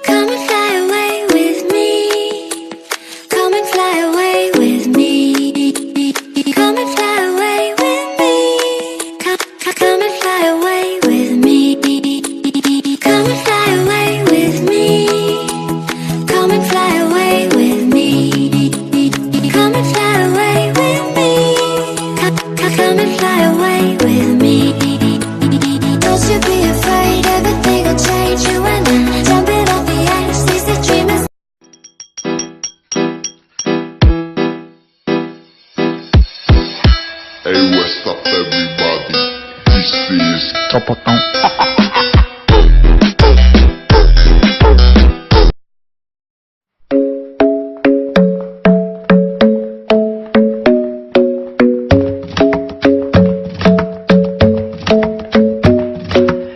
Come and fly away with me. Come and fly away with me. Come and fly away with me. Come and fly away with me. Come and fly away with me. Come and fly away with me. Come and fly away with me. Come and fly away with me. Don't you be afraid, everything will change. You and I, jumping off the edge, seize the dream is. Hey, what's up, everybody? This is Topotão.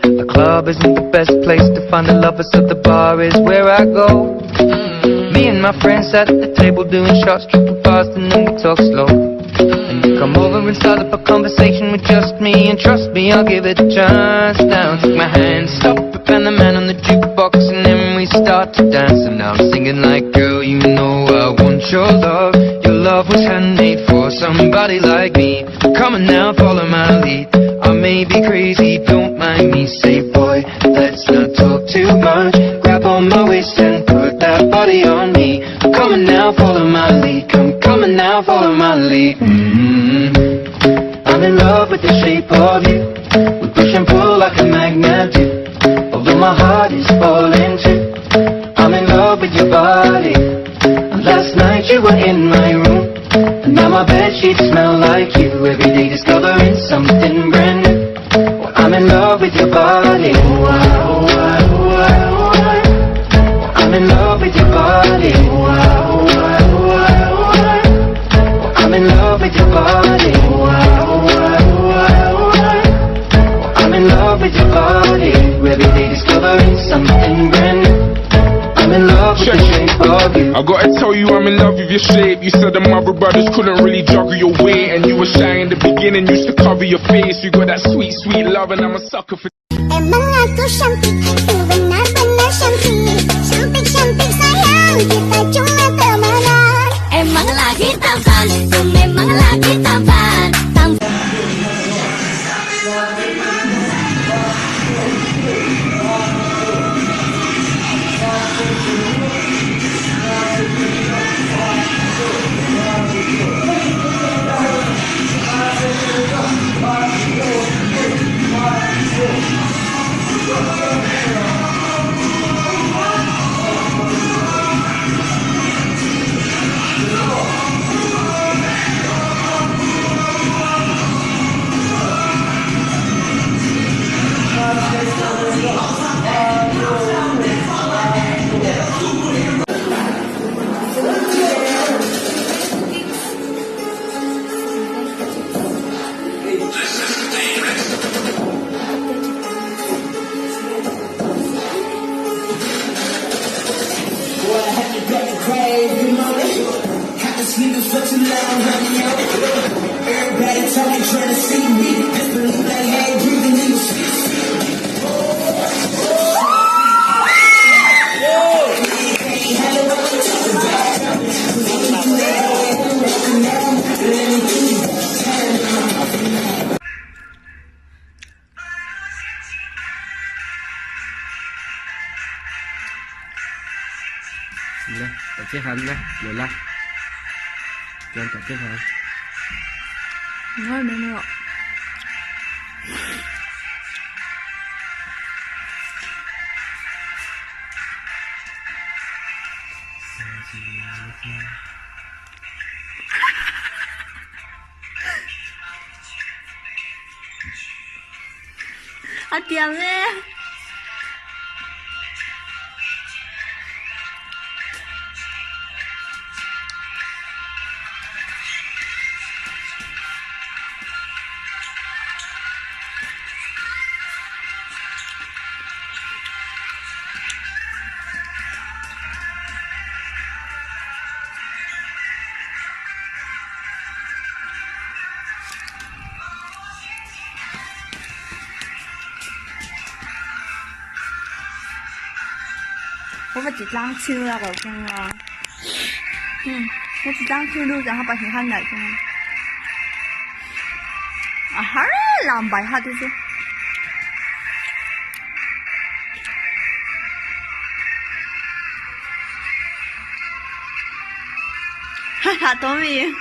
The club isn't the best place to find the lovers, so the bar is where I go. Me and my friends at the table doing shots, tripping fast, and then we talk slow. And you come over and start up a conversation with just me, and trust me, I'll give it a chance. Now take my hand, stop it, and the man on the jukebox, and then we start to dance. And now I'm singing like, girl, you know I want your love. Your love was handmade for somebody like me. Come on now, follow my lead. I may be crazy, don't mind me. Say, boy, let's not talk too much. Grab on my waist and put that body on me. Come on now, follow my lead. Come on now, follow my lead. I'm in love with the shape of you. We push and pull like a magnet do. Although my heart is falling too. I'm in love with your body. And last night you were in my room, and now my bedsheets smell like you. Every day discovering something brand new. Well, I'm in love with your body. Oh, I, oh, I, oh, I, oh, I. Well, I'm in love with your body. Oh, I, oh, I, oh, I, oh, I. Well, I'm in love with your body. Oh, I, oh, I, oh, I, oh, I. Well, I'm in love with your body. Every day discovering something brand new. I'm in love with the shape of you. I gotta tell you I'm in love with your shape. You said the mother brothers couldn't really juggle your weight, and you were shy in the beginning, used to cover your face. You got that sweet, sweet love, and I'm a sucker for. Emang aku cantik, ku benar-benar cantik. Cantik-cantik sayang, kita cuma temenan. Emang lagi tampan, tuh memang lagi tampan. Everybody talking, trying to see me. Just believe that I ain't breathing in the streets. Đây, ở chiếc hắn đây, lửa lắc. Lên cả chiếc hắn. Ngon đấy ạ. Hati-hati. 我把这张去了个讲啊，我这张去了，然后把其他来讲。啊哈儿làm bài hát chứ. Ha ha, Tommy.